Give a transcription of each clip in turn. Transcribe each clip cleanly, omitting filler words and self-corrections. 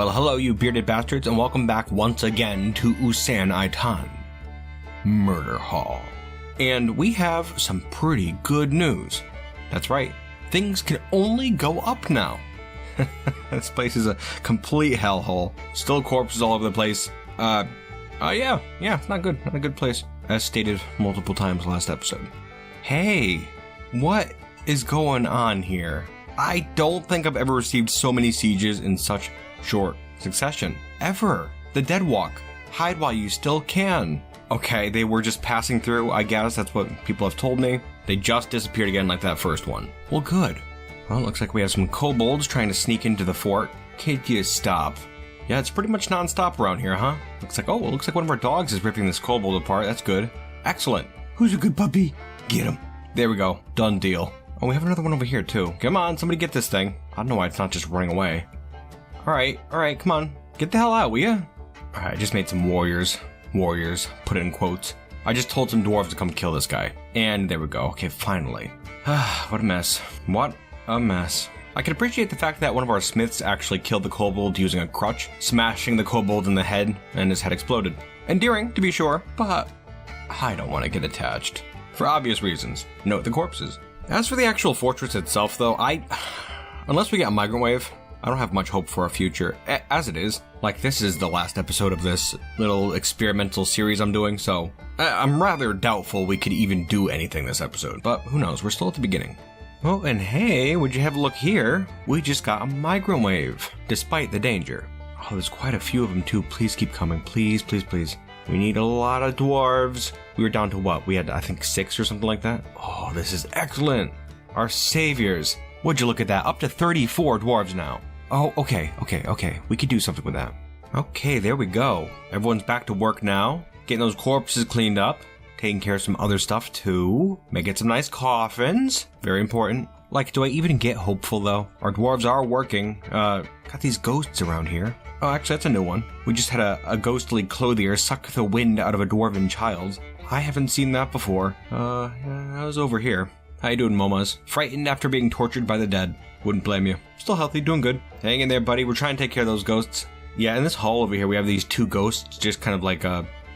Well, hello you bearded bastards, and welcome back once again to Usan Aitan, Murderhall. And we have some pretty good news. That's right, things can only go up now. This place is a complete hellhole. Still corpses all over the place. Yeah, it's not good. Not a good place. As stated multiple times last episode. Hey, what is going on here? I don't think I've ever received so many sieges in such short succession. Ever. The Dead Walk. Hide while you still can. Okay, they were just passing through, I guess. That's what people have told me. They just disappeared again like that first one. Well, good. Well, it looks like we have some kobolds trying to sneak into the fort. Can't you stop? Yeah, it's pretty much non-stop around here, huh? Looks like one of our dogs is ripping this kobold apart. That's good. Excellent. Who's a good puppy? Get him. There we go. Done deal. Oh, we have another one over here, too. Come on, somebody get this thing. I don't know why it's not just running away. Alright, come on. Get the hell out, will ya? Alright, I just made some warriors. Warriors, put it in quotes. I just told some dwarves to come kill this guy. And there we go. Okay, finally. What a mess. What a mess. I can appreciate the fact that one of our smiths actually killed the kobold using a crutch, smashing the kobold in the head, and his head exploded. Endearing, to be sure, but I don't want to get attached. For obvious reasons. Note the corpses. As for the actual fortress itself, though, unless we get a migrant wave, I don't have much hope for our future. As it is, like this is the last episode of this little experimental series I'm doing, so I'm rather doubtful we could even do anything this episode, but who knows, we're still at the beginning. Oh, and hey, would you have a look here? We just got a migrant wave, despite the danger. Oh, there's quite a few of them too. Please keep coming, please, please, please. We need a lot of dwarves. We were down to what? We had, I think, 6 or something like that. Oh, this is excellent. Our saviors. Would you look at that? Up to 34 dwarves now. Oh, okay. We could do something with that. Okay, there we go. Everyone's back to work now. Getting those corpses cleaned up. Taking care of some other stuff too. Making some nice coffins. Very important. Like, do I even get hopeful though? Our dwarves are working. Got these ghosts around here. Oh, actually, that's a new one. We just had a ghostly clothier suck the wind out of a dwarven child. I haven't seen that before. I was over here. How you doing, Momas? Frightened after being tortured by the dead. Wouldn't blame you. Still healthy, doing good. Hang in there, buddy. We're trying to take care of those ghosts. Yeah, in this hall over here, we have these 2 ghosts just kind of like,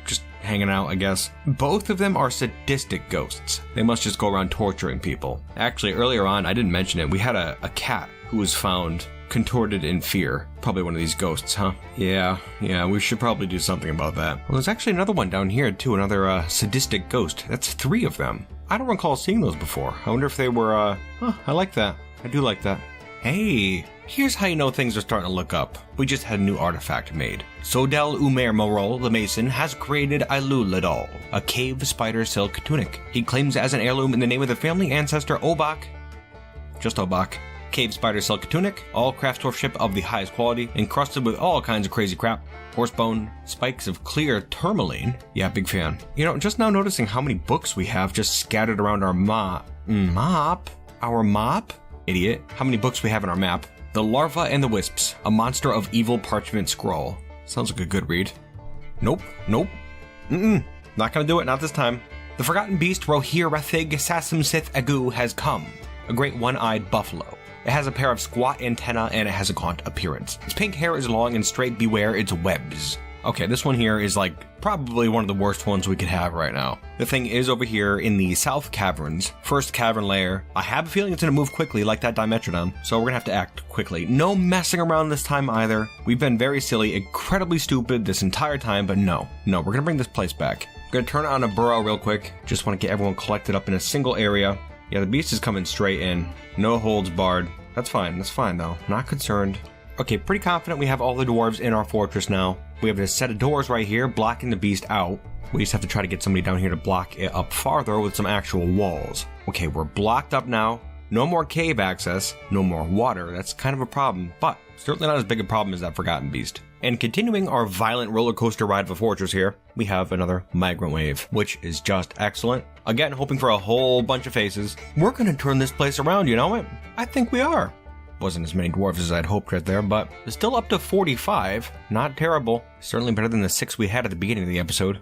just hanging out, I guess. Both of them are sadistic ghosts. They must just go around torturing people. Actually, earlier on, I didn't mention it. We had a cat who was found contorted in fear. Probably one of these ghosts, huh? Yeah, we should probably do something about that. Well, there's actually another one down here, too. Another, sadistic ghost. That's 3 of them. I don't recall seeing those before. I wonder if they were, I like that. I do like that. Hey, here's how you know things are starting to look up. We just had a new artifact made. Sodel Umer Morol, the Mason, has created Iluladol, a cave spider silk tunic. He claims it as an heirloom in the name of the family ancestor Obak. Just Obak. Cave spider silk tunic, all craftsmanship of the highest quality, encrusted with all kinds of crazy crap. Horsebone, spikes of clear tourmaline. Yeah, big fan. You know, just now noticing how many books we have just scattered around our mop. Our mop? Idiot. How many books we have in our map. The Larva and the Wisps, a monster of evil parchment scroll. Sounds like a good read. Nope. Not gonna do it, not this time. The forgotten beast Rohir Rathig Sassam Sith Agu has come. A great one-eyed buffalo. It has a pair of squat antennae and it has a gaunt appearance. Its pink hair is long and straight, beware its webs. Okay, this one here is like probably one of the worst ones we could have right now. The thing is over here in the South Caverns, first cavern layer. I have a feeling it's gonna move quickly like that Dimetrodon, so we're gonna have to act quickly. No messing around this time either. We've been very silly, incredibly stupid this entire time, but no, we're gonna bring this place back. We're gonna turn on a burrow real quick. Just wanna get everyone collected up in a single area. Yeah, the beast is coming straight in. No holds barred. That's fine though. Not concerned. Okay, pretty confident we have all the dwarves in our fortress now. We have a set of doors right here blocking the beast out. We just have to try to get somebody down here to block it up farther with some actual walls. Okay, we're blocked up now. No more cave access, no more water. That's kind of a problem, but certainly not as big a problem as that forgotten beast. And continuing our violent roller coaster ride of a fortress here, we have another migrant wave, which is just excellent. Again, hoping for a whole bunch of faces. We're gonna turn this place around, you know it? I think we are. Wasn't as many dwarves as I'd hoped right there, but it's still up to 45. Not terrible. Certainly better than the 6 we had at the beginning of the episode.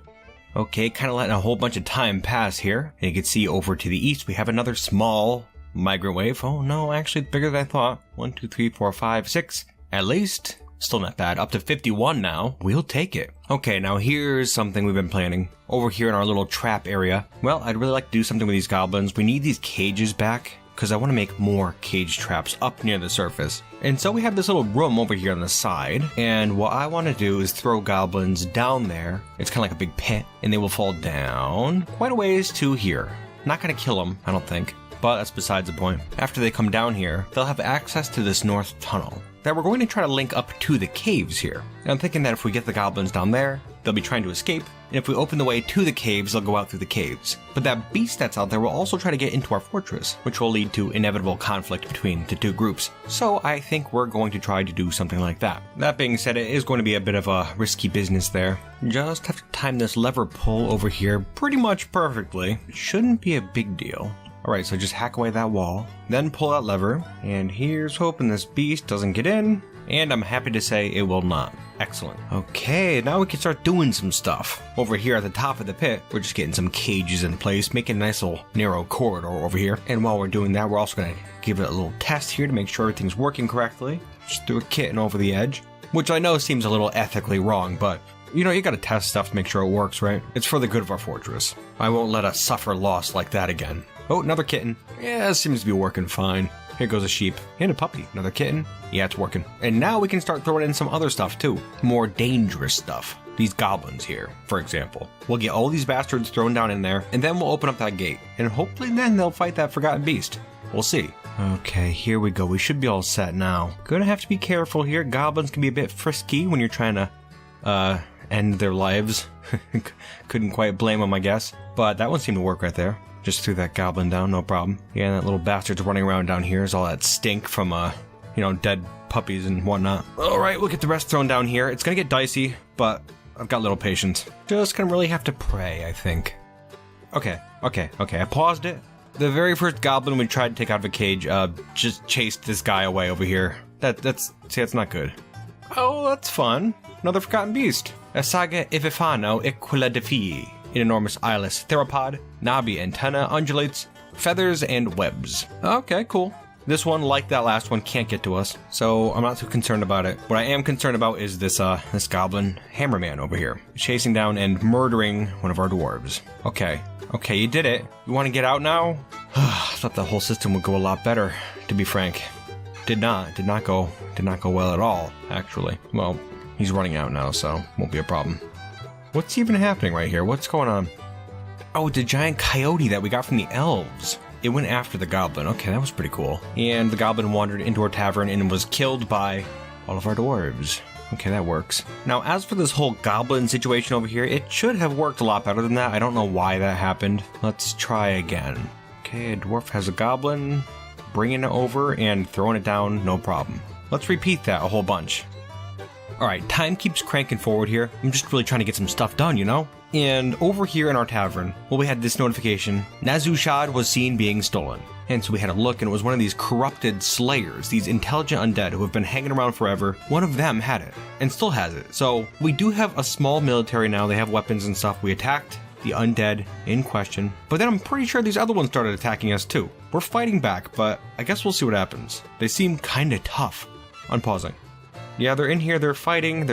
Okay, kind of letting a whole bunch of time pass here. And you can see over to the east we have another small migrant wave. Oh no, actually it's bigger than I thought. 1, 2, 3, 4, 5, 6. At least Still not bad. Up to 51 now. We'll take it. Okay, now here's something we've been planning. Over here in our little trap area. Well, I'd really like to do something with these goblins. We need these cages back, because I want to make more cage traps up near the surface. And so we have this little room over here on the side, and what I want to do is throw goblins down there. It's kind of like a big pit, and they will fall down quite a ways to here. Not going to kill them, I don't think, but that's besides the point. After they come down here, they'll have access to this north tunnel that we're going to try to link up to the caves here. And I'm thinking that if we get the goblins down there, they'll be trying to escape, and if we open the way to the caves, they'll go out through the caves. But that beast that's out there will also try to get into our fortress, which will lead to inevitable conflict between the two groups. So I think we're going to try to do something like that. That being said, it is going to be a bit of a risky business there. Just have to time this lever pull over here pretty much perfectly. It shouldn't be a big deal. Alright, so just hack away that wall, then pull that lever, and here's hoping this beast doesn't get in, and I'm happy to say it will not. Excellent. Okay, now we can start doing some stuff. Over here at the top of the pit, we're just getting some cages in place, making a nice little narrow corridor over here. And while we're doing that, we're also going to give it a little test here to make sure everything's working correctly. Just threw a kitten over the edge, which I know seems a little ethically wrong, but you know, you gotta test stuff to make sure it works, right? It's for the good of our fortress. I won't let us suffer loss like that again. Oh, another kitten. Yeah, it seems to be working fine. Here goes a sheep. And a puppy. Another kitten. Yeah, it's working. And now we can start throwing in some other stuff too. More dangerous stuff. These goblins here, for example. We'll get all these bastards thrown down in there, and then we'll open up that gate. And hopefully then they'll fight that forgotten beast. We'll see. Okay, here we go. We should be all set now. Gonna have to be careful here. Goblins can be a bit frisky when you're trying to, end their lives. Couldn't quite blame them, I guess. But that one seemed to work right there. Just threw that goblin down, no problem. Yeah, and that little bastard's running around down here is all that stink from, dead puppies and whatnot. Alright, we'll get the rest thrown down here. It's gonna get dicey, but I've got little patience. Just gonna really have to pray, I think. Okay, I paused it. The very first goblin we tried to take out of a cage, just chased this guy away over here. That's not good. Oh, that's fun. Another forgotten beast. Asaga ivifano equila defii. An enormous eyeless theropod, knobby antenna, undulates, feathers, and webs. Okay, cool. This one, like that last one, can't get to us, so I'm not too concerned about it. What I am concerned about is this goblin hammerman over here, chasing down and murdering one of our dwarves. Okay, you did it. You want to get out now? I thought the whole system would go a lot better, to be frank. Did not go well at all, actually. Well, he's running out now, so won't be a problem. What's even happening right here? What's going on? Oh, the giant coyote that we got from the elves. It went after the goblin. Okay, that was pretty cool. And the goblin wandered into our tavern and was killed by all of our dwarves. Okay, that works. Now, as for this whole goblin situation over here, it should have worked a lot better than that. I don't know why that happened. Let's try again. Okay, a dwarf has a goblin. Bringing it over and throwing it down, no problem. Let's repeat that a whole bunch. Alright, time keeps cranking forward here. I'm just really trying to get some stuff done, you know? And over here in our tavern, well, we had this notification. Nazushad was seen being stolen. And so we had a look, and it was one of these corrupted slayers, these intelligent undead who have been hanging around forever. One of them had it, and still has it. So we do have a small military now. They have weapons and stuff. We attacked the undead in question, but then I'm pretty sure these other ones started attacking us too. We're fighting back, but I guess we'll see what happens. They seem kinda tough. Unpausing. Yeah, they're in here, they're fighting,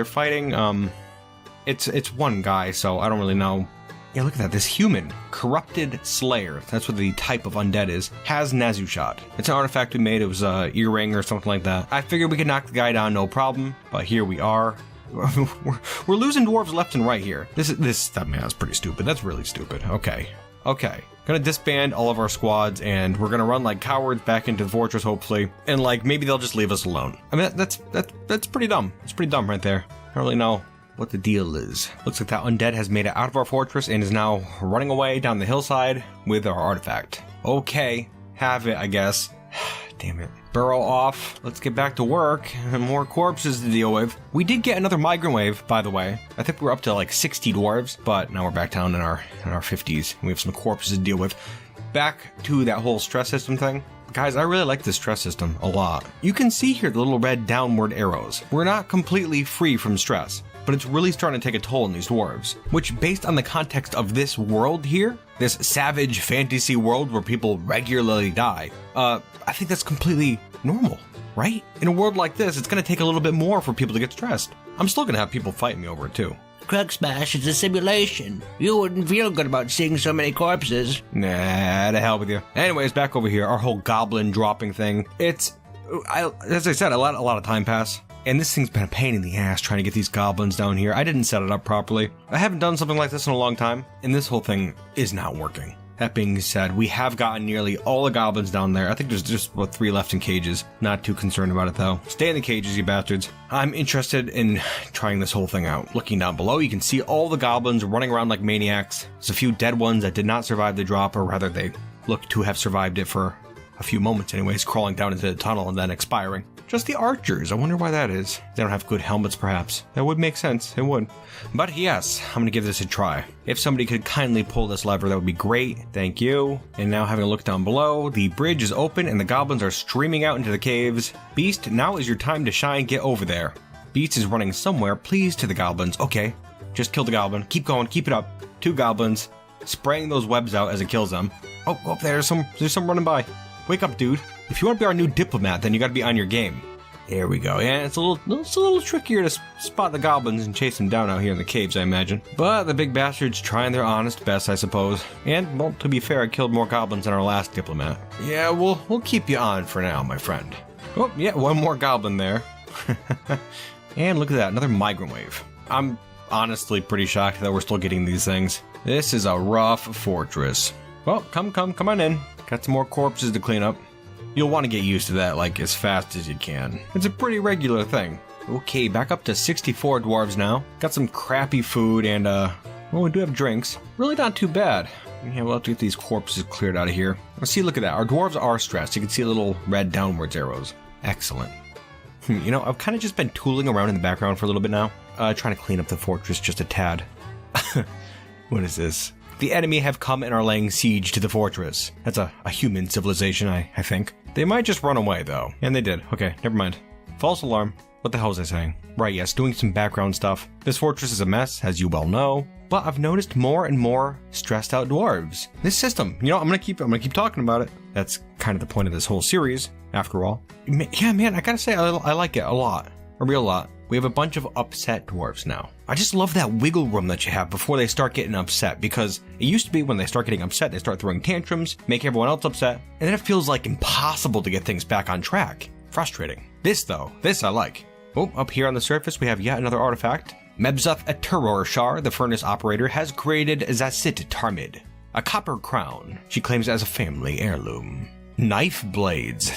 it's one guy, so I don't really know. Yeah, look at that, this human, corrupted slayer, that's what the type of undead is, has Nazushad. It's an artifact we made, it was a earring or something like that. I figured we could knock the guy down, no problem, but here we are. We're losing dwarves left and right here. That's pretty stupid, that's really stupid. Okay. Gonna disband all of our squads, and we're gonna run like cowards back into the fortress, hopefully. And like, maybe they'll just leave us alone. I mean, that's pretty dumb. It's pretty dumb right there. I don't really know what the deal is. Looks like that undead has made it out of our fortress and is now running away down the hillside with our artifact. Okay, have it, I guess. Damn it. Burrow off. Let's get back to work. More corpses to deal with. We did get another migrant wave, by the way. I think we're up to like 60 dwarves, but now we're back down in our 50s. We have some corpses to deal with. Back to that whole stress system thing. Guys, I really like this stress system a lot. You can see here the little red downward arrows. We're not completely free from stress, but it's really starting to take a toll on these dwarves, which, based on the context of this world here, this savage fantasy world where people regularly die, I think that's completely normal, right? In a world like this, it's gonna take a little bit more for people to get stressed. I'm still gonna have people fight me over it too. Kruggsmash is a simulation. You wouldn't feel good about seeing so many corpses. Nah, to hell with you. Anyways, back over here, our whole goblin dropping thing. As I said, a lot of time pass. And this thing's been a pain in the ass trying to get these goblins down here. I didn't set it up properly. I haven't done something like this in a long time, and this whole thing is not working. That being said, we have gotten nearly all the goblins down there. I think there's just about 3 left in cages. Not too concerned about it though. Stay in the cages, you bastards. I'm interested in trying this whole thing out. Looking down below, you can see all the goblins running around like maniacs. There's a few dead ones that did not survive the drop, or rather they look to have survived it for a few moments anyways, crawling down into the tunnel and then expiring. Just the archers, I wonder why that is. They don't have good helmets perhaps. That would make sense, it would. But yes, I'm gonna give this a try. If somebody could kindly pull this lever, that would be great. Thank you. And now having a look down below, the bridge is open and the goblins are streaming out into the caves. Beast, now is your time to shine, get over there. Beast is running somewhere, please to the goblins. Okay, just kill the goblin, keep going, keep it up. 2 goblins, spraying those webs out as it kills them. Oh, go up there, there's some running by. Wake up, dude. If you want to be our new diplomat, then you gotta be on your game. There we go. Yeah, it's a little trickier to spot the goblins and chase them down out here in the caves, I imagine. But the big bastards trying their honest best, I suppose. And, well, to be fair, I killed more goblins than our last diplomat. Yeah, we'll keep you on for now, my friend. Oh, yeah, 1 more goblin there. And look at that, another migrant wave. I'm honestly pretty shocked that we're still getting these things. This is a rough fortress. Well, come on in. Got some more corpses to clean up. You'll want to get used to that, like, as fast as you can. It's a pretty regular thing. Okay, back up to 64 dwarves now. Got some crappy food and, well, we do have drinks. Really not too bad. Yeah, we'll have to get these corpses cleared out of here. Let's see, look at that. Our dwarves are stressed. You can see little red downwards arrows. Excellent. You know, I've kind of just been tooling around in the background for a little bit now. Trying to clean up the fortress just a tad. What is this? The enemy have come and are laying siege to the fortress. That's a human civilization, I think. They might just run away, though. And they did. Okay, never mind. False alarm. What the hell was I saying? Right, yes, doing some background stuff. This fortress is a mess, as you well know. But I've noticed more and more stressed out dwarves. This system, you know, I'm gonna keep talking about it. That's kind of the point of this whole series, after all. Yeah, man, I gotta say, I like it a lot. A real lot. We have a bunch of upset dwarves now. I just love that wiggle room that you have before they start getting upset, because it used to be when they start getting upset, they start throwing tantrums, make everyone else upset, and then it feels like impossible to get things back on track. Frustrating. This though, this I like. Oh, up here on the surface we have yet another artifact. Mebzuth Aturorshar, the furnace operator, has created Zasit Tarmid, a copper crown she claims as a family heirloom. Knife blades.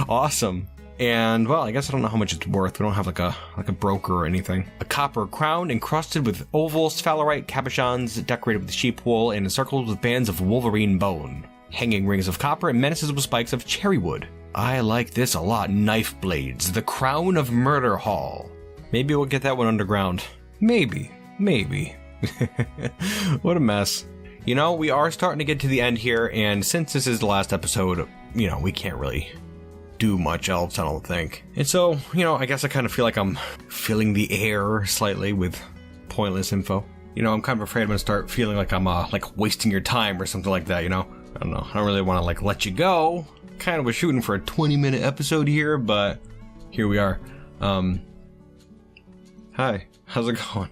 Awesome. And, well, I guess I don't know how much it's worth. We don't have like a broker or anything. A copper crown encrusted with oval sphalerite cabochons decorated with sheep wool and encircled with bands of wolverine bone. Hanging rings of copper and menaces with spikes of cherry wood. I like this a lot. Knife blades. The crown of Murderhall. Maybe we'll get that one underground. Maybe. What a mess. You know, we are starting to get to the end here, and since this is the last episode, you know, we can't really do much else, I don't think. And so, you know, I guess I kind of feel like I'm filling the air slightly with pointless info. You know, I'm kind of afraid I'm gonna start feeling like I'm like wasting your time or something like that, you know? I don't know. I don't really want to like let you go. Kind of was shooting for a 20-minute episode here, but here we are. Hi, how's it going?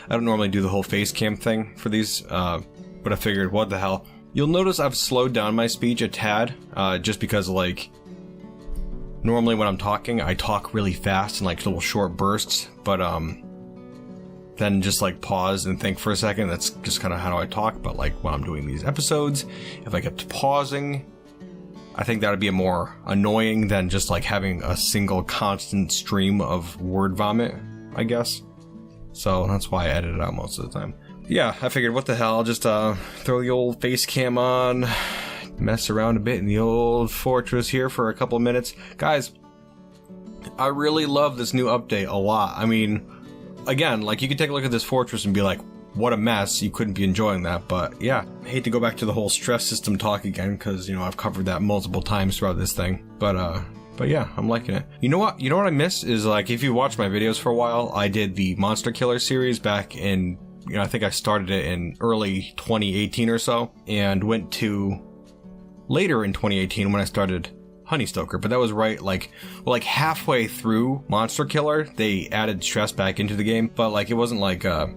I don't normally do the whole face cam thing for these, but I figured, what the hell. You'll notice I've slowed down my speech a tad, just because, like, normally when I'm talking, I talk really fast in, like, little short bursts, but, then just, like, pause and think for a second. That's just kind of how I talk, but, like, when I'm doing these episodes, if I kept pausing, I think that would be more annoying than just, like, having a single constant stream of word vomit, I guess. So that's why I edit it out most of the time. Yeah, I figured, what the hell, I'll just throw the old face cam on, mess around a bit in the old fortress here for a couple of minutes. Guys, I really love this new update a lot. I mean, again, like, you could take a look at this fortress and be like, what a mess, you couldn't be enjoying that, but yeah, I hate to go back to the whole stress system talk again, because, you know, I've covered that multiple times throughout this thing, but yeah, I'm liking it. You know what I miss is, like, if you watch my videos for a while, I did the Monster Killer series back in, you know, I think I started it in early 2018 or so, and went to later in 2018 when I started Honeystoker, but that was right, like, well, like halfway through Monster Killer, they added stress back into the game, but like it wasn't like the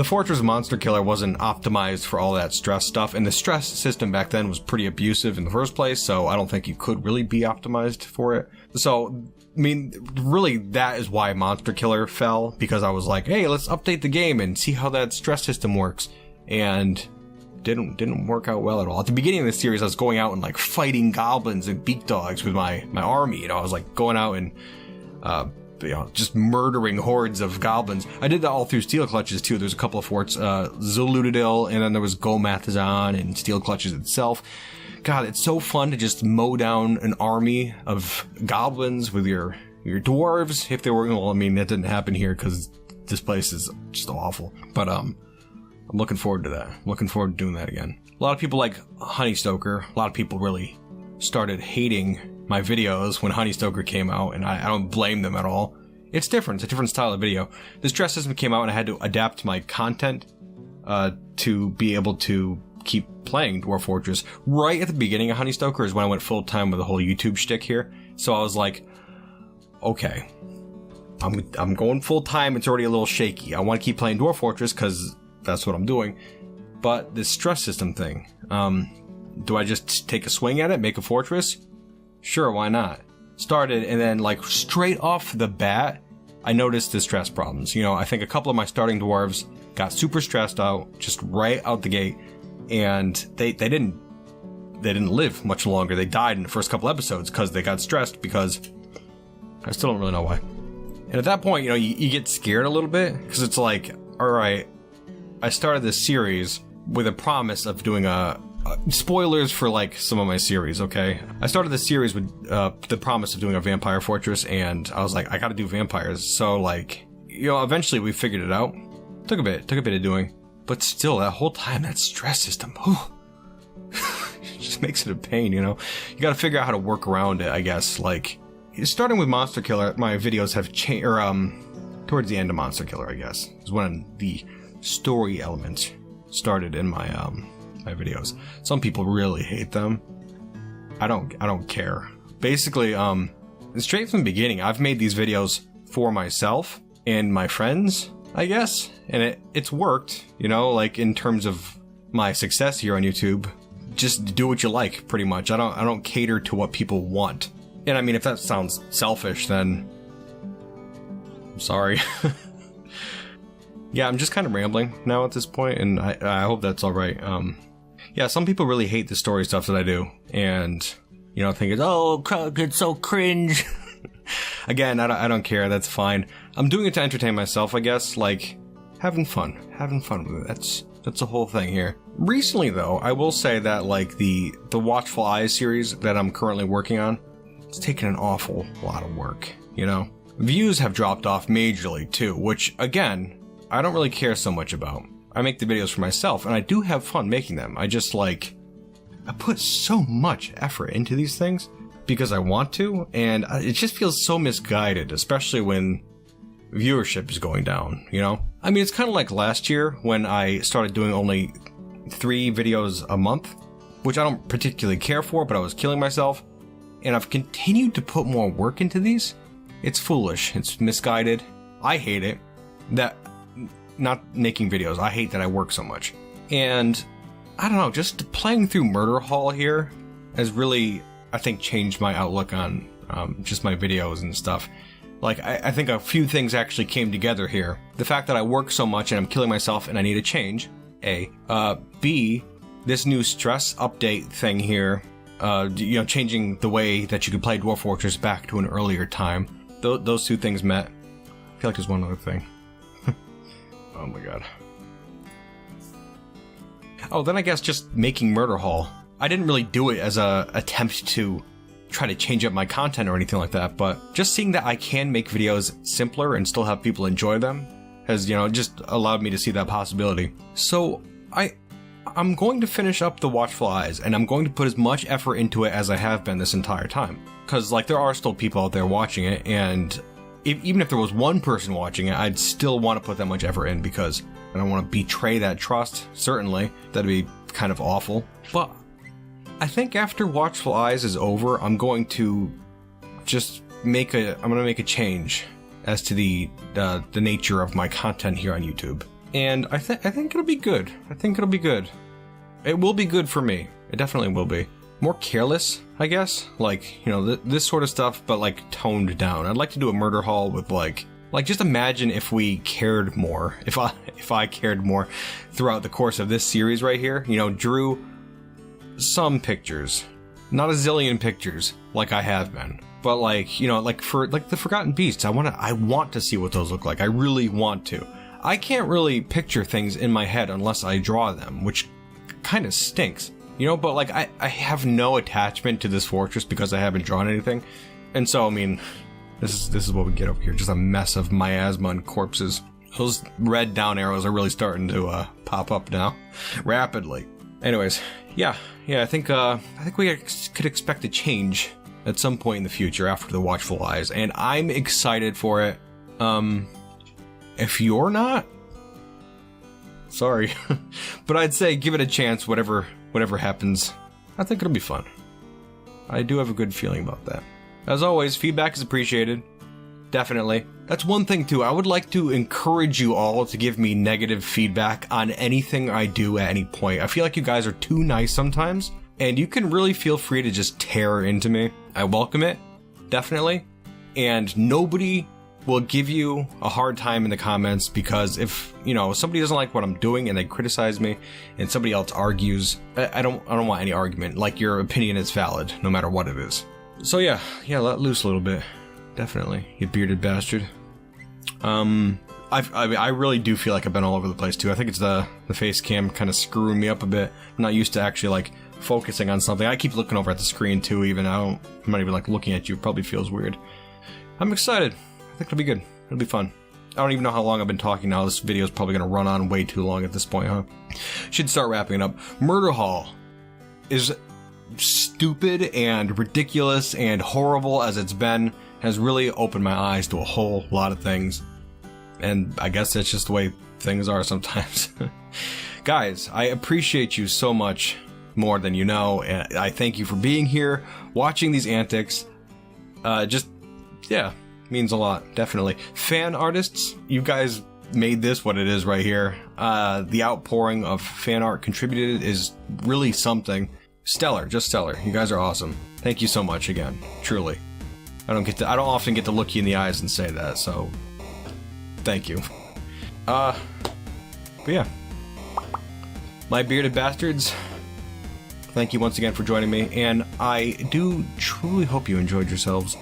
Fortress Monster Killer wasn't optimized for all that stress stuff, and the stress system back then was pretty abusive in the first place, so I don't think you could really be optimized for it. So, I mean, really, that is why Monster Killer fell, because I was like, hey, let's update the game and see how that stress system works, and didn't work out well at all. At the beginning of the series, I was going out and like fighting goblins and beak dogs with my army. You know, I was like going out and just murdering hordes of goblins. I did that all through Steel Clutches too. There's a couple of forts, Zuludadil, and then there was Gomathazon and Steel Clutches itself. God, it's so fun to just mow down an army of goblins with your dwarves. If they were, well, I mean, that didn't happen here because this place is just awful. But I'm looking forward to that. Looking forward to doing that again. A lot of people like Honeystoker. A lot of people really started hating my videos when Honeystoker came out, and I don't blame them at all. It's different. It's a different style of video. The stress system came out, and I had to adapt my content to be able to keep playing Dwarf Fortress. Right at the beginning of Honeystoker is when I went full-time with the whole YouTube shtick here. So I was like, okay, I'm going full-time. It's already a little shaky. I want to keep playing Dwarf Fortress because that's what I'm doing. But this stress system thing, do I just take a swing at it, make a fortress? Sure, why not? Started, and then like straight off the bat, I noticed the stress problems. You know, I think a couple of my starting dwarves got super stressed out just right out the gate, and they didn't live much longer. They died in the first couple episodes because they got stressed, because I still don't really know why. And at that point, you know, you get scared a little bit, because it's like, all right, I started this series with a promise of doing spoilers for like some of my series, okay? I started this series with the promise of doing a vampire fortress, and I was like, I gotta do vampires. So like, you know, eventually we figured it out. Took a bit of doing, but still, that whole time, that stress system, it just makes it a pain, you know? You gotta figure out how to work around it, I guess. Like, starting with Monster Killer, my videos have changed, or towards the end of Monster Killer, I guess, is when the story elements started in my my videos. Some people really hate them. I don't care. Basically, straight from the beginning, I've made these videos for myself and my friends, I guess, and it's worked, you know, like in terms of my success here on YouTube. Just do what you like, pretty much. I don't cater to what people want. And I mean, if that sounds selfish, then I'm sorry. Yeah, I'm just kind of rambling now at this point, and I hope that's all right. Yeah, some people really hate the story stuff that I do, and, you know, think it's so cringe. Again, I don't care. That's fine. I'm doing it to entertain myself, I guess. Like, having fun with it. That's the whole thing here. Recently, though, I will say that like the Watchful Eyes series that I'm currently working on, it's taken an awful lot of work. You know, views have dropped off majorly too, which again, I don't really care so much about. I make the videos for myself, and I do have fun making them. I put so much effort into these things because I want to, and it just feels so misguided, especially when viewership is going down, you know? I mean, it's kind of like last year when I started doing only 3 videos a month, which I don't particularly care for, but I was killing myself, and I've continued to put more work into these. It's foolish. It's misguided. I hate it. Not making videos. I hate that I work so much. And I don't know, just playing through Murderhall here has really, I think, changed my outlook on just my videos and stuff. Like, I think a few things actually came together here. The fact that I work so much and I'm killing myself and I need a change, A. B, this new stress update thing here, you know, changing the way that you could play Dwarf Fortress back to an earlier time. Those two things met. I feel like there's one other thing. Oh my god. Oh, then I guess just making Murderhall. I didn't really do it as a attempt to try to change up my content or anything like that, but just seeing that I can make videos simpler and still have people enjoy them has, you know, just allowed me to see that possibility. So I'm going to finish up the Watchful Eyes, and I'm going to put as much effort into it as I have been this entire time. Because, like, there are still people out there watching it, and even if there was one person watching it, I'd still want to put that much effort in because I don't want to betray that trust, certainly. That'd be kind of awful. But I think after Watchful Eyes is over, I'm going to just make a change as to the nature of my content here on YouTube. And I think it'll be good. I think it'll be good. It will be good for me. It definitely will be. More careless, I guess. Like, you know, this sort of stuff, but like toned down. I'd like to do a murder haul with like just imagine if we cared more. If I cared more throughout the course of this series right here. You know, drew some pictures. Not a zillion pictures like I have been. But like, you know, like for like the Forgotten Beasts, I want to see what those look like. I really want to. I can't really picture things in my head unless I draw them, which kind of stinks. You know, but like I have no attachment to this fortress because I haven't drawn anything. And so, I mean, this is what we get over here. Just a mess of miasma and corpses. Those red down arrows are really starting to pop up now rapidly. Anyways, yeah, I think we could expect a change at some point in the future after the Watchful Eyes, and I'm excited for it. If you're not, sorry, but I'd say give it a chance. Whatever happens, I think it'll be fun. I do have a good feeling about that. As always, feedback is appreciated. Definitely. That's one thing too. I would like to encourage you all to give me negative feedback on anything I do at any point. I feel like you guys are too nice sometimes, and you can really feel free to just tear into me. I welcome it, definitely. And nobody will give you a hard time in the comments, because if, you know, somebody doesn't like what I'm doing and they criticize me and somebody else argues, I don't want any argument. Like, your opinion is valid no matter what it is. So yeah, let loose a little bit. Definitely, you bearded bastard. I really do feel like I've been all over the place too. I think it's the face cam kind of screwing me up a bit. I'm not used to actually like focusing on something. I keep looking over at the screen too, even. I'm not even like looking at you. It probably feels weird. I'm excited. I think it'll be good. It'll be fun. I don't even know how long I've been talking now. This video is probably going to run on way too long at this point, huh? Should start wrapping it up. Murderhall is stupid and ridiculous and horrible as it's been. Has really opened my eyes to a whole lot of things. And I guess that's just the way things are sometimes. Guys, I appreciate you so much more than you know. And I thank you for being here, watching these antics. Means a lot, definitely. Fan artists, you guys made this what it is right here. The outpouring of fan art contributed is really something. Stellar, just stellar. You guys are awesome. Thank you so much again, truly. I don't often get to look you in the eyes and say that, so thank you. But yeah. My bearded bastards, thank you once again for joining me, and I do truly hope you enjoyed yourselves.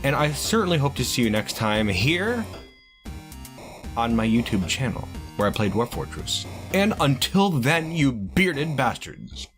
And I certainly hope to see you next time here on my YouTube channel, where I play Dwarf Fortress. And until then, you bearded bastards.